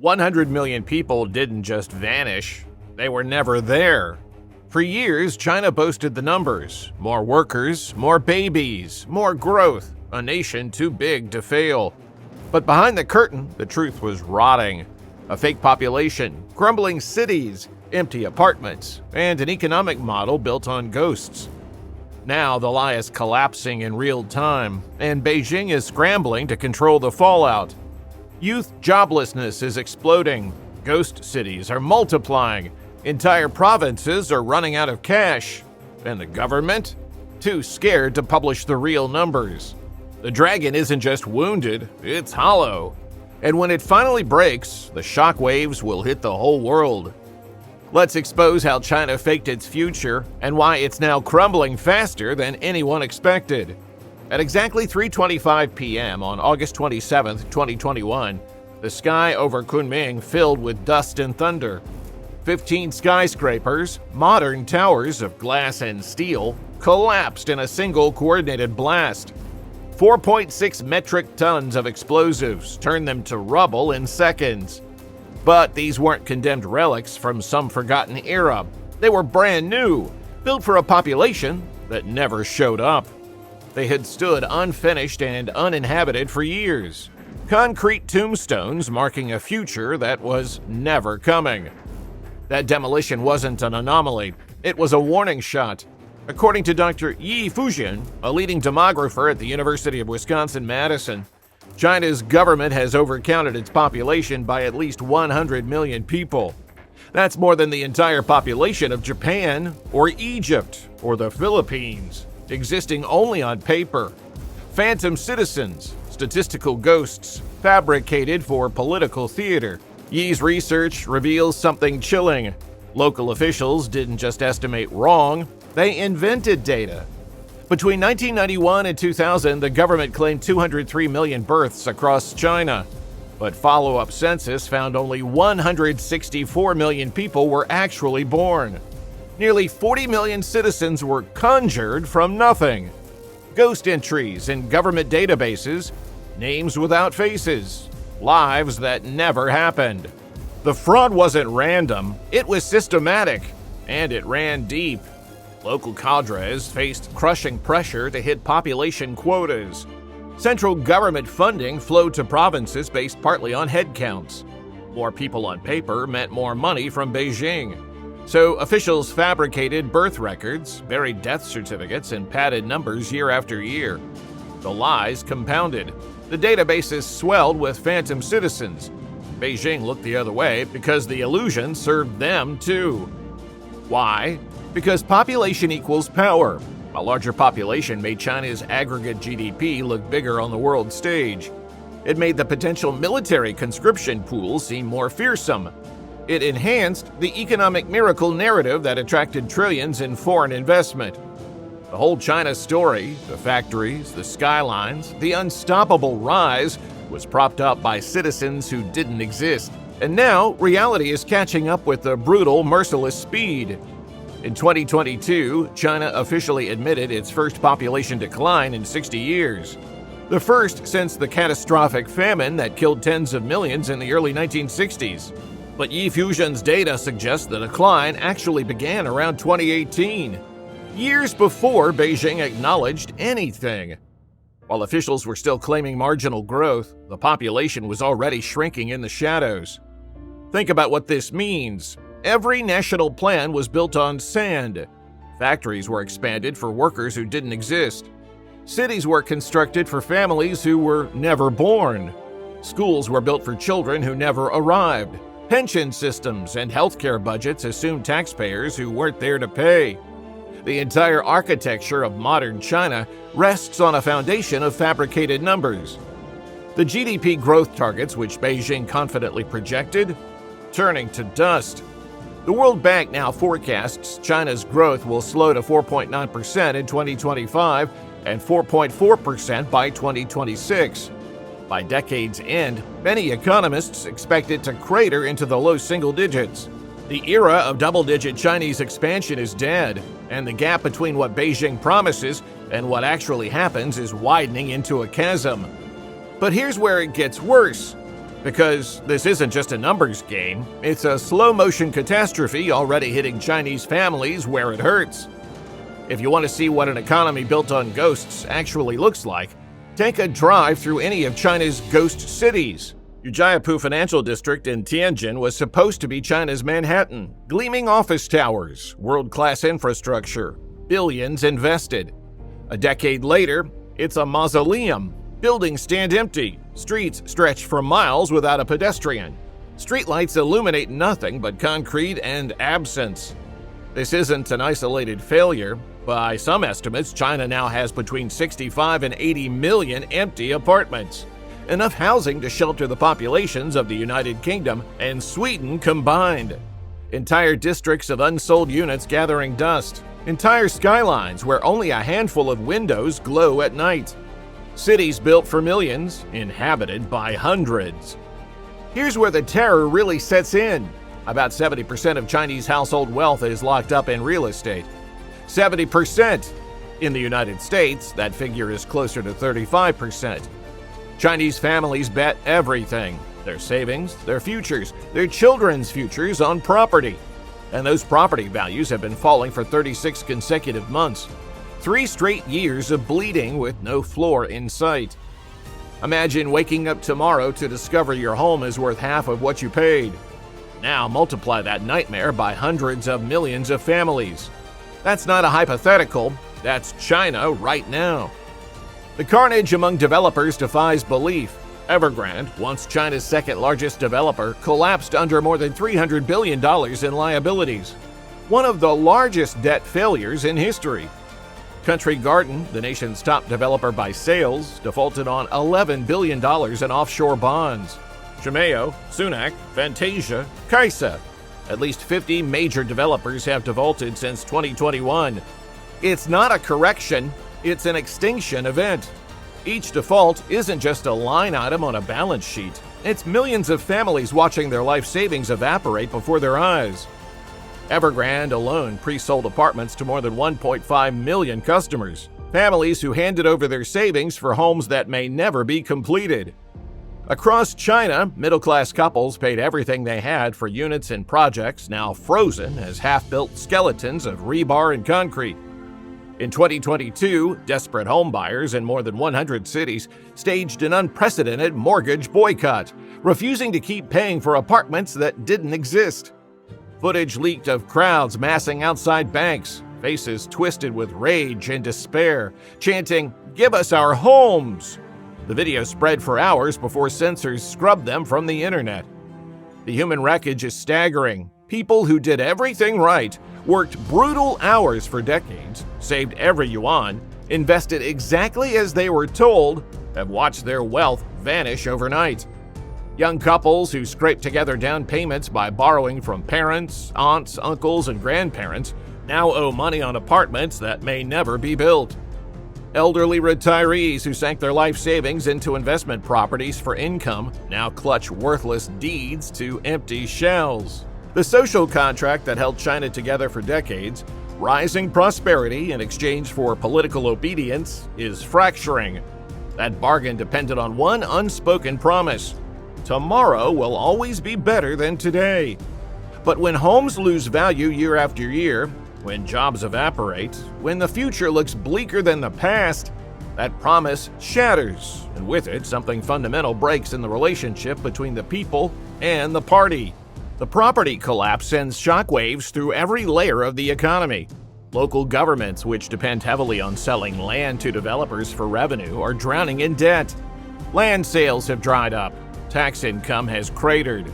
100 million people didn't just vanish, they were never there. For years, China boasted the numbers: more workers, more babies, more growth, a nation too big to fail. But behind the curtain, the truth was rotting. A fake population, crumbling cities, empty apartments, and an economic model built on ghosts. Now the lie is collapsing in real time, and Beijing is scrambling to control the fallout. Youth joblessness is exploding, ghost cities are multiplying, entire provinces are running out of cash, and the government? Too scared to publish the real numbers. The dragon isn't just wounded, it's hollow. And when it finally breaks, the shockwaves will hit the whole world. Let's expose how China faked its future and why it's now crumbling faster than anyone expected. At exactly 3:25 p.m. on August 27, 2021, the sky over Kunming filled with dust and thunder. 15 skyscrapers, modern towers of glass and steel, collapsed in a single coordinated blast. 4.6 metric tons of explosives turned them to rubble in seconds. But these weren't condemned relics from some forgotten era. They were brand new, built for a population that never showed up. They had stood unfinished and uninhabited for years. Concrete tombstones marking a future that was never coming. That demolition wasn't an anomaly. It was a warning shot. According to Dr. Yi Fujian, a leading demographer at the University of Wisconsin-Madison, China's government has overcounted its population by at least 100 million people. That's more than the entire population of Japan or Egypt or the Philippines, existing only on paper. Phantom citizens, statistical ghosts, fabricated for political theater. Yi's research reveals something chilling. Local officials didn't just estimate wrong, they invented data. Between 1991 and 2000, the government claimed 203 million births across China. But follow-up census found only 164 million people were actually born. Nearly 40 million citizens were conjured from nothing. Ghost entries in government databases, names without faces, lives that never happened. The fraud wasn't random, it was systematic, and it ran deep. Local cadres faced crushing pressure to hit population quotas. Central government funding flowed to provinces based partly on head counts. More people on paper meant more money from Beijing. So officials fabricated birth records, buried death certificates, and padded numbers year after year. The lies compounded. The databases swelled with phantom citizens. Beijing looked the other way because the illusion served them too. Why? Because population equals power. A larger population made China's aggregate GDP look bigger on the world stage. It made the potential military conscription pool seem more fearsome. It enhanced the economic miracle narrative that attracted trillions in foreign investment. The whole China story, the factories, the skylines, the unstoppable rise, was propped up by citizens who didn't exist. And now, reality is catching up with the brutal, merciless speed. In 2022, China officially admitted its first population decline in 60 years. The first since the catastrophic famine that killed tens of millions in the early 1960s. But Yi Fujian's data suggests the decline actually began around 2018, years before Beijing acknowledged anything. While officials were still claiming marginal growth, the population was already shrinking in the shadows. Think about what this means. Every national plan was built on sand. Factories were expanded for workers who didn't exist. Cities were constructed for families who were never born. Schools were built for children who never arrived. Pension systems and healthcare budgets assumed taxpayers who weren't there to pay. The entire architecture of modern China rests on a foundation of fabricated numbers. The GDP growth targets which Beijing confidently projected, turning to dust. The World Bank now forecasts China's growth will slow to 4.9% in 2025 and 4.4% by 2026. By decade's end, many economists expect it to crater into the low single digits. The era of double-digit Chinese expansion is dead, and the gap between what Beijing promises and what actually happens is widening into a chasm. But here's where it gets worse. Because this isn't just a numbers game, it's a slow-motion catastrophe already hitting Chinese families where it hurts. If you want to see what an economy built on ghosts actually looks like, take a drive through any of China's ghost cities. Jiapu Financial District in Tianjin was supposed to be China's Manhattan. Gleaming office towers, world-class infrastructure, billions invested. A decade later, it's a mausoleum. Buildings stand empty. Streets stretch for miles without a pedestrian. Streetlights illuminate nothing but concrete and absence. This isn't an isolated failure. By some estimates, China now has between 65 and 80 million empty apartments. Enough housing to shelter the populations of the United Kingdom and Sweden combined. Entire districts of unsold units gathering dust. Entire skylines where only a handful of windows glow at night. Cities built for millions, inhabited by hundreds. Here's where the terror really sets in. About 70% of Chinese household wealth is locked up in real estate. 70%! In the United States, that figure is closer to 35%. Chinese families bet everything, their savings, their futures, their children's futures on property. And those property values have been falling for 36 consecutive months. 3 straight years of bleeding with no floor in sight. Imagine waking up tomorrow to discover your home is worth half of what you paid. Now multiply that nightmare by hundreds of millions of families. That's not a hypothetical, that's China right now. The carnage among developers defies belief. Evergrande, once China's second-largest developer, collapsed under more than $300 billion in liabilities. One of the largest debt failures in history. Country Garden, the nation's top developer by sales, defaulted on $11 billion in offshore bonds. Chimeo, Sunac, Fantasia, Kaisa. At least 50 major developers have defaulted since 2021. It's not a correction, it's an extinction event. Each default isn't just a line item on a balance sheet. It's millions of families watching their life savings evaporate before their eyes. Evergrande alone pre-sold apartments to more than 1.5 million customers, families who handed over their savings for homes that may never be completed. Across China, middle-class couples paid everything they had for units and projects now frozen as half-built skeletons of rebar and concrete. In 2022, desperate homebuyers in more than 100 cities staged an unprecedented mortgage boycott, refusing to keep paying for apartments that didn't exist. Footage leaked of crowds massing outside banks, faces twisted with rage and despair, chanting, "Give us our homes!" The video spread for hours before censors scrubbed them from the internet. The human wreckage is staggering. People who did everything right, worked brutal hours for decades, saved every yuan, invested exactly as they were told, have watched their wealth vanish overnight. Young couples who scraped together down payments by borrowing from parents, aunts, uncles, and grandparents now owe money on apartments that may never be built. Elderly retirees who sank their life savings into investment properties for income now clutch worthless deeds to empty shells. The social contract that held China together for decades, rising prosperity in exchange for political obedience, is fracturing. That bargain depended on one unspoken promise: tomorrow will always be better than today. But when homes lose value year after year, when jobs evaporate, when the future looks bleaker than the past, that promise shatters, and with it, something fundamental breaks in the relationship between the people and the party. The property collapse sends shockwaves through every layer of the economy. Local governments, which depend heavily on selling land to developers for revenue, are drowning in debt. Land sales have dried up. Tax income has cratered.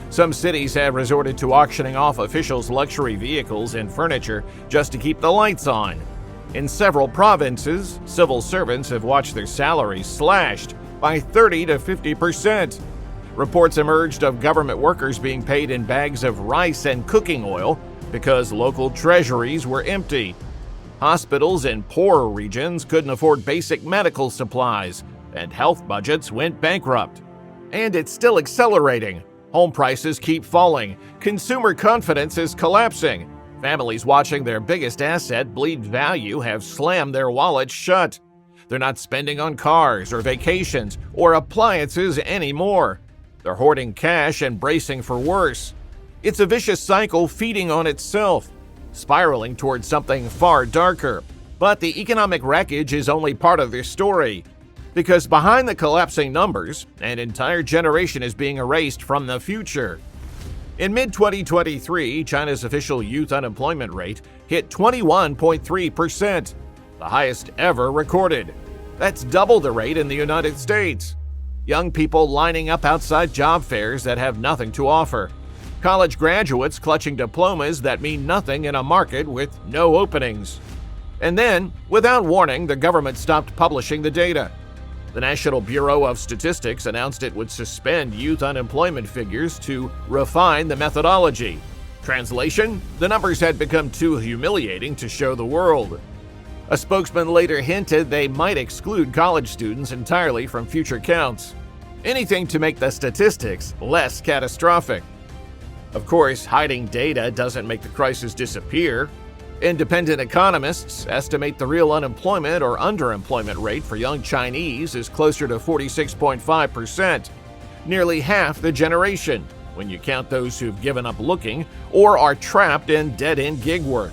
Some cities have resorted to auctioning off officials' luxury vehicles and furniture just to keep the lights on. In several provinces, civil servants have watched their salaries slashed by 30 to 50%. Reports emerged of government workers being paid in bags of rice and cooking oil because local treasuries were empty. Hospitals in poorer regions couldn't afford basic medical supplies, and health budgets went bankrupt. And it's still accelerating. Home prices keep falling. Consumer confidence is collapsing. Families watching their biggest asset bleed value have slammed their wallets shut. They're not spending on cars or vacations or appliances anymore. They're hoarding cash and bracing for worse. It's a vicious cycle feeding on itself, spiraling towards something far darker. But the economic wreckage is only part of their story, because behind the collapsing numbers, an entire generation is being erased from the future. In mid-2023, China's official youth unemployment rate hit 21.3%, the highest ever recorded. That's double the rate in the United States. Young people lining up outside job fairs that have nothing to offer. College graduates clutching diplomas that mean nothing in a market with no openings. And then, without warning, the government stopped publishing the data. The National Bureau of Statistics announced it would suspend youth unemployment figures to refine the methodology. Translation: the numbers had become too humiliating to show the world. A spokesman later hinted they might exclude college students entirely from future counts. Anything to make the statistics less catastrophic. Of course, hiding data doesn't make the crisis disappear. Independent economists estimate the real unemployment or underemployment rate for young Chinese is closer to 46.5%, nearly half the generation, when you count those who've given up looking or are trapped in dead-end gig work.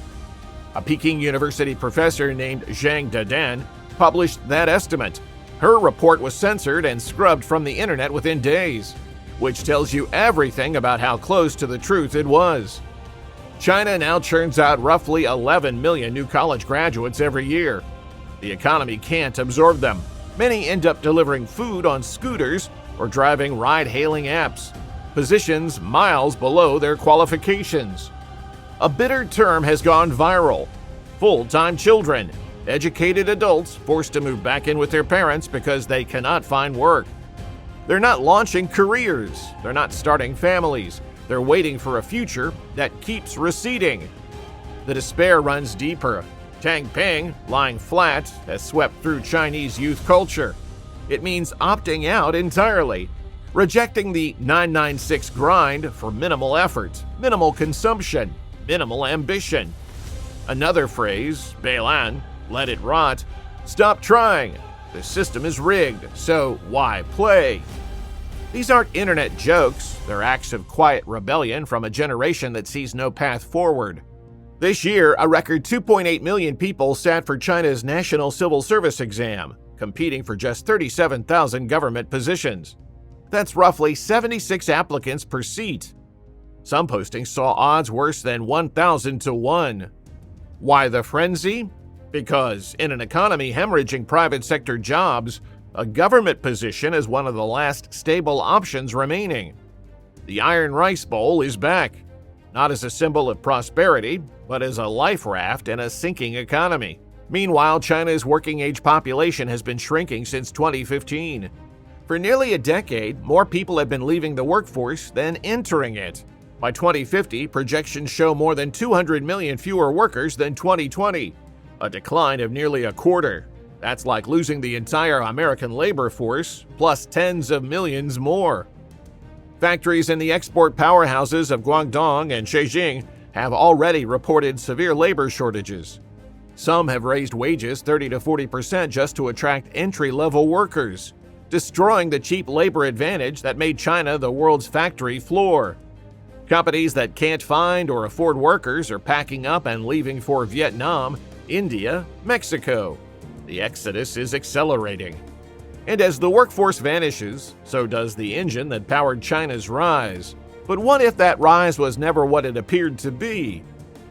A Peking University professor named Zhang Dadan published that estimate. Her report was censored and scrubbed from the internet within days, which tells you everything about how close to the truth it was. China now churns out roughly 11 million new college graduates every year. The economy can't absorb them. Many end up delivering food on scooters or driving ride-hailing apps, positions miles below their qualifications. A bitter term has gone viral: full-time children, educated adults forced to move back in with their parents because they cannot find work. They're not launching careers, they're not starting families, they're waiting for a future that keeps receding. The despair runs deeper. Tang Ping, lying flat, has swept through Chinese youth culture. It means opting out entirely, rejecting the 996 grind for minimal effort, minimal consumption, minimal ambition. Another phrase, Beilan, let it rot. Stop trying. The system is rigged, so why play? These aren't internet jokes, they're acts of quiet rebellion from a generation that sees no path forward. This year, a record 2.8 million people sat for China's National Civil Service exam, competing for just 37,000 government positions. That's roughly 76 applicants per seat. Some postings saw odds worse than 1,000 to 1. Why the frenzy? Because in an economy hemorrhaging private sector jobs, a government position is one of the last stable options remaining. The Iron Rice Bowl is back, not as a symbol of prosperity, but as a life raft in a sinking economy. Meanwhile, China's working-age population has been shrinking since 2015. For nearly a decade, more people have been leaving the workforce than entering it. By 2050, projections show more than 200 million fewer workers than 2020, a decline of nearly a quarter. That's like losing the entire American labor force, plus tens of millions more. Factories in the export powerhouses of Guangdong and Beijing have already reported severe labor shortages. Some have raised wages 30 to 40% just to attract entry-level workers, destroying the cheap labor advantage that made China the world's factory floor. Companies that can't find or afford workers are packing up and leaving for Vietnam, India, Mexico. The exodus is accelerating. And as the workforce vanishes, so does the engine that powered China's rise. But what if that rise was never what it appeared to be?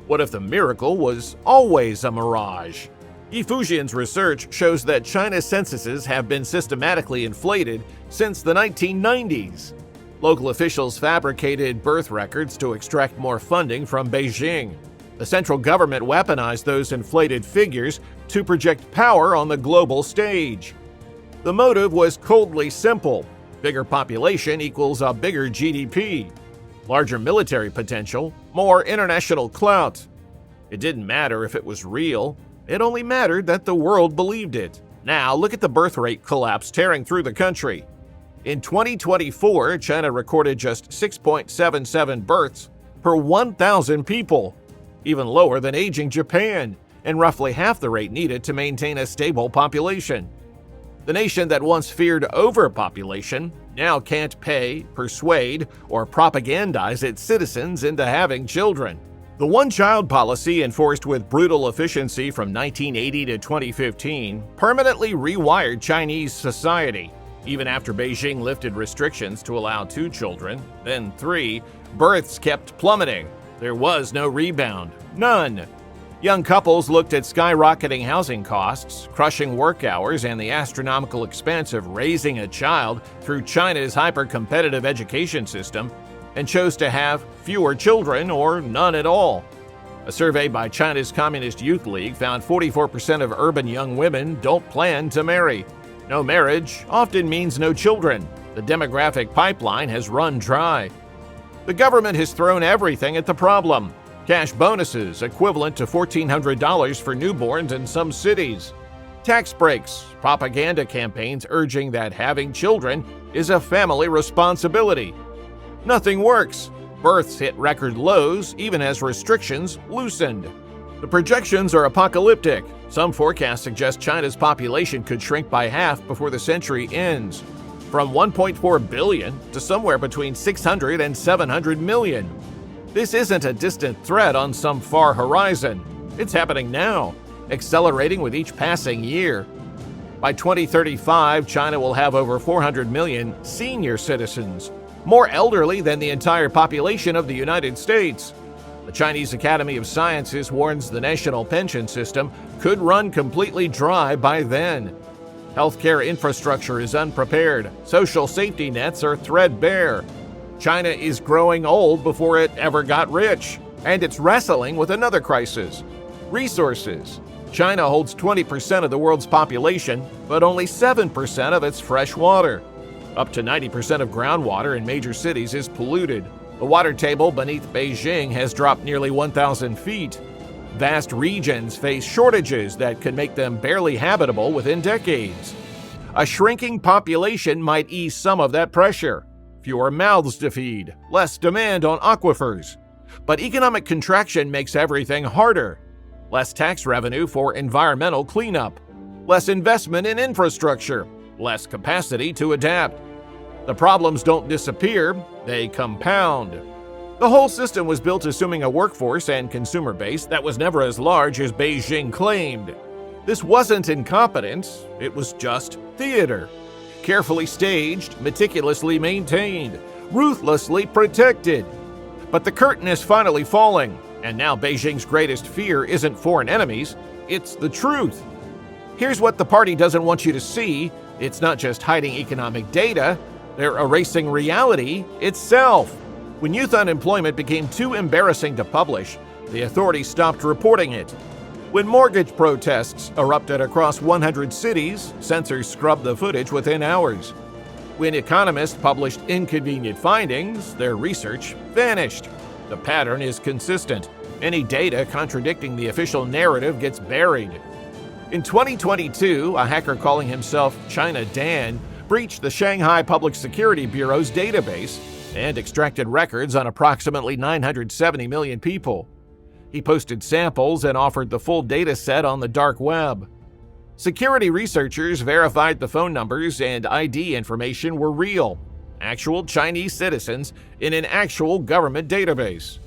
What if the miracle was always a mirage? Yi Fujian's research shows that China's censuses have been systematically inflated since the 1990s. Local officials fabricated birth records to extract more funding from Beijing. The central government weaponized those inflated figures to project power on the global stage. The motive was coldly simple: bigger population equals a bigger GDP, larger military potential, more international clout. It didn't matter if it was real, it only mattered that the world believed it. Now look at the birth rate collapse tearing through the country. In 2024, China recorded just 6.77 births per 1,000 people, even lower than aging Japan, and roughly half the rate needed to maintain a stable population. The nation that once feared overpopulation now can't pay, persuade, or propagandize its citizens into having children. The one-child policy enforced with brutal efficiency from 1980 to 2015 permanently rewired Chinese society. Even after Beijing lifted restrictions to allow 2 children, then 3, births kept plummeting. There was no rebound. None. Young couples looked at skyrocketing housing costs, crushing work hours, and the astronomical expense of raising a child through China's hyper-competitive education system, and chose to have fewer children or none at all. A survey by China's Communist Youth League found 44% of urban young women don't plan to marry. No marriage often means no children. The demographic pipeline has run dry. The government has thrown everything at the problem. Cash bonuses equivalent to $1,400 for newborns in some cities. Tax breaks, propaganda campaigns urging that having children is a family responsibility. Nothing works. Births hit record lows even as restrictions loosened. The projections are apocalyptic. Some forecasts suggest China's population could shrink by half before the century ends, from 1.4 billion to somewhere between 600 and 700 million. This isn't a distant threat on some far horizon. It's happening now, accelerating with each passing year. By 2035, China will have over 400 million senior citizens, more elderly than the entire population of the United States. The Chinese Academy of Sciences warns the national pension system could run completely dry by then. Healthcare infrastructure is unprepared. Social safety nets are threadbare. China is growing old before it ever got rich, and it's wrestling with another crisis: resources. China holds 20% of the world's population, but only 7% of its fresh water. Up to 90% of groundwater in major cities is polluted. The water table beneath Beijing has dropped nearly 1,000 feet. Vast regions face shortages that could make them barely habitable within decades. A shrinking population might ease some of that pressure. Fewer mouths to feed, less demand on aquifers. But economic contraction makes everything harder. Less tax revenue for environmental cleanup, less investment in infrastructure, less capacity to adapt. The problems don't disappear, they compound. The whole system was built assuming a workforce and consumer base that was never as large as Beijing claimed. This wasn't incompetence, it was just theater. Carefully staged, meticulously maintained, ruthlessly protected. But the curtain is finally falling, and now Beijing's greatest fear isn't foreign enemies, it's the truth. Here's what the party doesn't want you to see: it's not just hiding economic data, they're erasing reality itself. When youth unemployment became too embarrassing to publish, the authorities stopped reporting it. When mortgage protests erupted across 100 cities, censors scrubbed the footage within hours. When economists published inconvenient findings, their research vanished. The pattern is consistent. Any data contradicting the official narrative gets buried. In 2022, a hacker calling himself China Dan breached the Shanghai Public Security Bureau's database and extracted records on approximately 970 million people. He posted samples and offered the full data set on the dark web. Security researchers verified the phone numbers and ID information were real, actual Chinese citizens in an actual government database.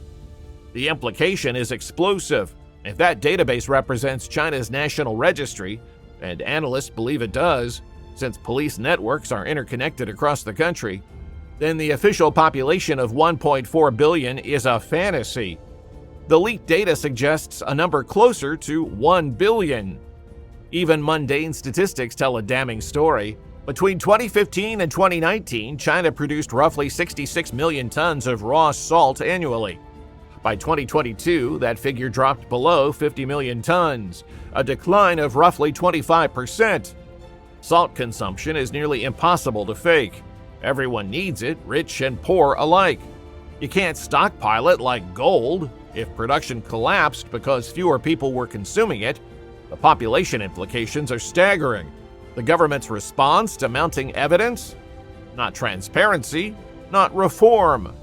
The implication is explosive. If that database represents China's national registry, and analysts believe it does, since police networks are interconnected across the country, then the official population of 1.4 billion is a fantasy. The leaked data suggests a number closer to 1 billion. Even mundane statistics tell a damning story. Between 2015 and 2019, China produced roughly 66 million tons of raw salt annually. By 2022, that figure dropped below 50 million tons, a decline of roughly 25%. Salt consumption is nearly impossible to fake. Everyone needs it, rich and poor alike. You can't stockpile it like gold. If production collapsed because fewer people were consuming it, the population implications are staggering. The government's response to mounting evidence? Not transparency, not reform.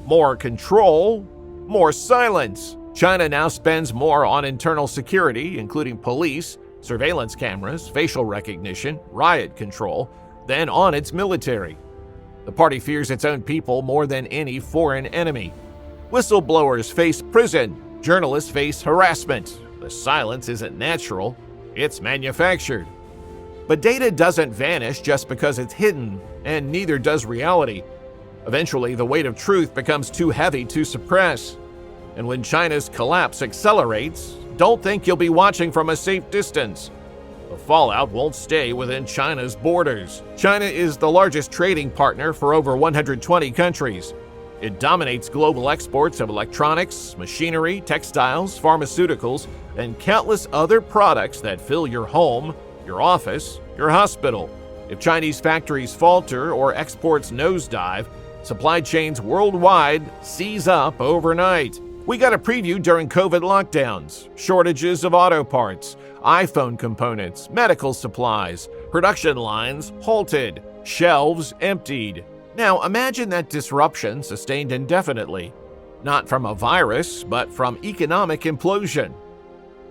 More control, more silence. China now spends more on internal security, including police, surveillance cameras, facial recognition, riot control, then on its military. The party fears its own people more than any foreign enemy. Whistleblowers face prison, journalists face harassment. The silence isn't natural, it's manufactured. But data doesn't vanish just because it's hidden, and neither does reality. Eventually, the weight of truth becomes too heavy to suppress. And when China's collapse accelerates, don't think you'll be watching from a safe distance. The fallout won't stay within China's borders. China is the largest trading partner for over 120 countries. It dominates global exports of electronics, machinery, textiles, pharmaceuticals, and countless other products that fill your home, your office, your hospital. If Chinese factories falter or exports nosedive, supply chains worldwide seize up overnight. We got a preview during COVID lockdowns: shortages of auto parts, iPhone components, medical supplies, production lines halted, shelves emptied. Now imagine that disruption sustained indefinitely, not from a virus, but from economic implosion.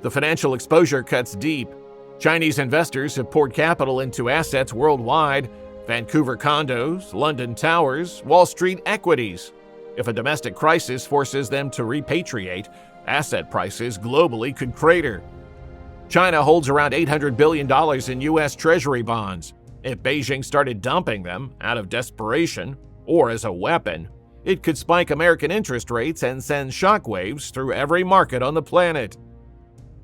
The financial exposure cuts deep. Chinese investors have poured capital into assets worldwide: Vancouver condos, London towers, Wall Street equities. If a domestic crisis forces them to repatriate, asset prices globally could crater. China holds around $800 billion in U.S. Treasury bonds. If Beijing started dumping them out of desperation or as a weapon, it could spike American interest rates and send shockwaves through every market on the planet.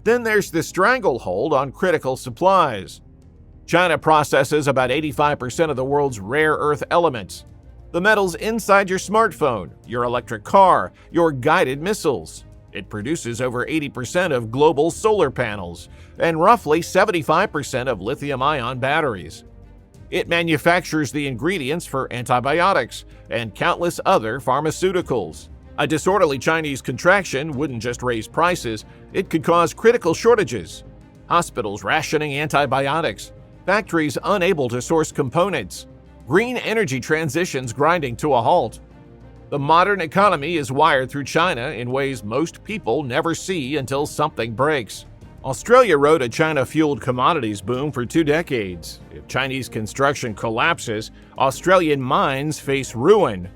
Then there's the stranglehold on critical supplies. China processes about 85% of the world's rare earth elements, the metals inside your smartphone, your electric car, your guided missiles. It produces over 80% of global solar panels and roughly 75% of lithium-ion batteries. It manufactures the ingredients for antibiotics and countless other pharmaceuticals. A disorderly Chinese contraction wouldn't just raise prices, it could cause critical shortages. Hospitals rationing antibiotics, factories unable to source components, green energy transitions grinding to a halt. The modern economy is wired through China in ways most people never see until something breaks. Australia rode a China-fueled commodities boom for 2 decades. If Chinese construction collapses, Australian mines face ruin.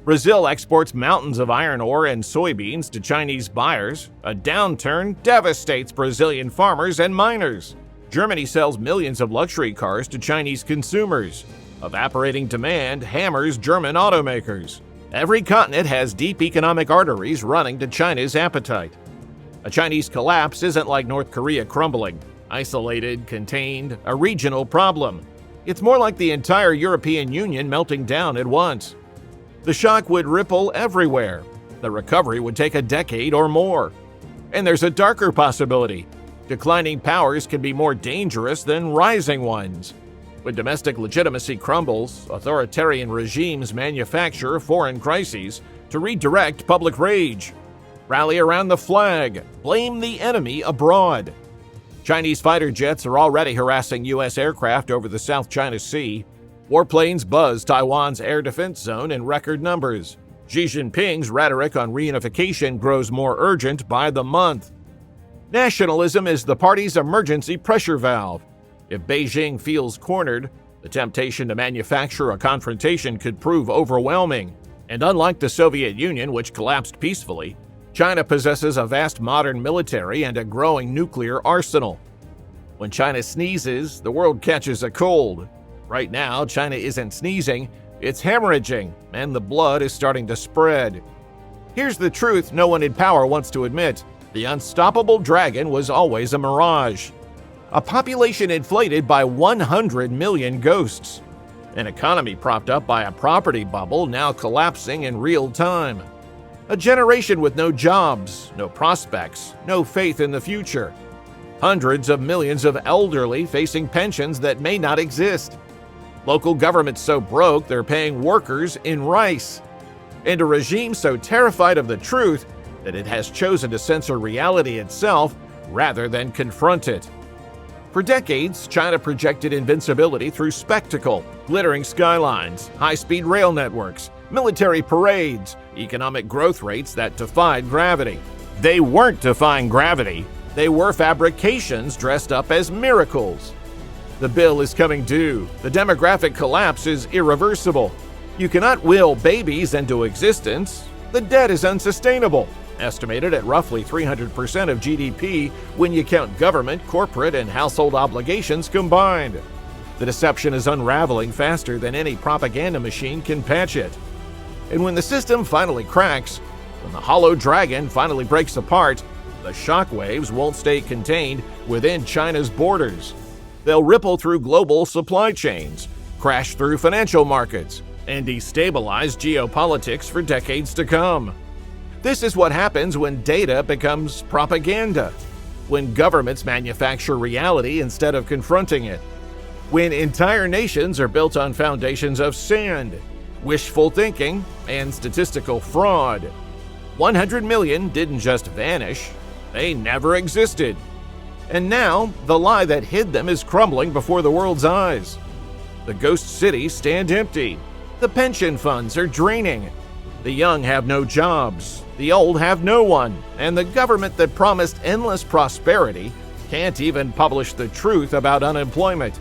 Brazil exports mountains of iron ore and soybeans to Chinese buyers. A downturn devastates Brazilian farmers and miners. Germany sells millions of luxury cars to Chinese consumers. Evaporating demand hammers German automakers. Every continent has deep economic arteries running to China's appetite. A Chinese collapse isn't like North Korea crumbling, isolated, contained, a regional problem. It's more like the entire European Union melting down at once. The shock would ripple everywhere. The recovery would take a decade or more. And there's a darker possibility. Declining powers can be more dangerous than rising ones. When domestic legitimacy crumbles, authoritarian regimes manufacture foreign crises to redirect public rage. Rally around the flag, blame the enemy abroad. Chinese fighter jets are already harassing U.S. aircraft over the South China Sea. Warplanes buzz Taiwan's air defense zone in record numbers. Xi Jinping's rhetoric on reunification grows more urgent by the month. Nationalism is the party's emergency pressure valve. If Beijing feels cornered, the temptation to manufacture a confrontation could prove overwhelming. And unlike the Soviet Union, which collapsed peacefully, China possesses a vast modern military and a growing nuclear arsenal. When China sneezes, the world catches a cold. Right now, China isn't sneezing, it's hemorrhaging, and the blood is starting to spread. Here's the truth no one in power wants to admit. The unstoppable dragon was always a mirage. A population inflated by 100 million ghosts. An economy propped up by a property bubble now collapsing in real time. A generation with no jobs, no prospects, no faith in the future. Hundreds of millions of elderly facing pensions that may not exist. Local governments so broke they're paying workers in rice. And a regime so terrified of the truth that it has chosen to censor reality itself rather than confront it. For decades, China projected invincibility through spectacle, glittering skylines, high-speed rail networks, military parades, economic growth rates that defied gravity. They weren't defying gravity, They were fabrications dressed up as miracles. The bill is coming due. The demographic collapse is irreversible. You cannot will babies into existence. The debt is unsustainable, estimated at roughly 300% of GDP when you count government, corporate, and household obligations combined. The deception is unraveling faster than any propaganda machine can patch it. And when the system finally cracks, when the hollow dragon finally breaks apart, the shockwaves won't stay contained within China's borders. They'll ripple through global supply chains, crash through financial markets, and destabilize geopolitics for decades to come. This is what happens when data becomes propaganda, when governments manufacture reality instead of confronting it, when entire nations are built on foundations of sand, wishful thinking, and statistical fraud. 100 million didn't just vanish, they never existed. And now, the lie that hid them is crumbling before the world's eyes. The ghost cities stand empty. The pension funds are draining. The young have no jobs. The old have no one. And the government that promised endless prosperity can't even publish the truth about unemployment.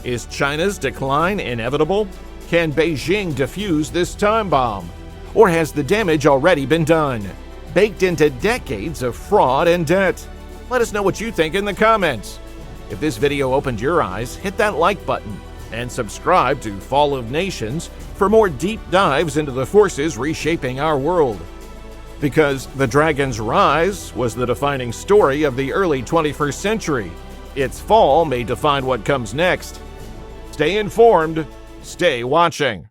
Is China's decline inevitable? Can Beijing defuse this time bomb? Or has the damage already been done, baked into decades of fraud and debt? Let us know what you think in the comments. If this video opened your eyes, hit that like button and subscribe to Fall of Nations for more deep dives into the forces reshaping our world. Because the dragon's rise was the defining story of the early 21st century, its fall may define what comes next. Stay informed, stay watching.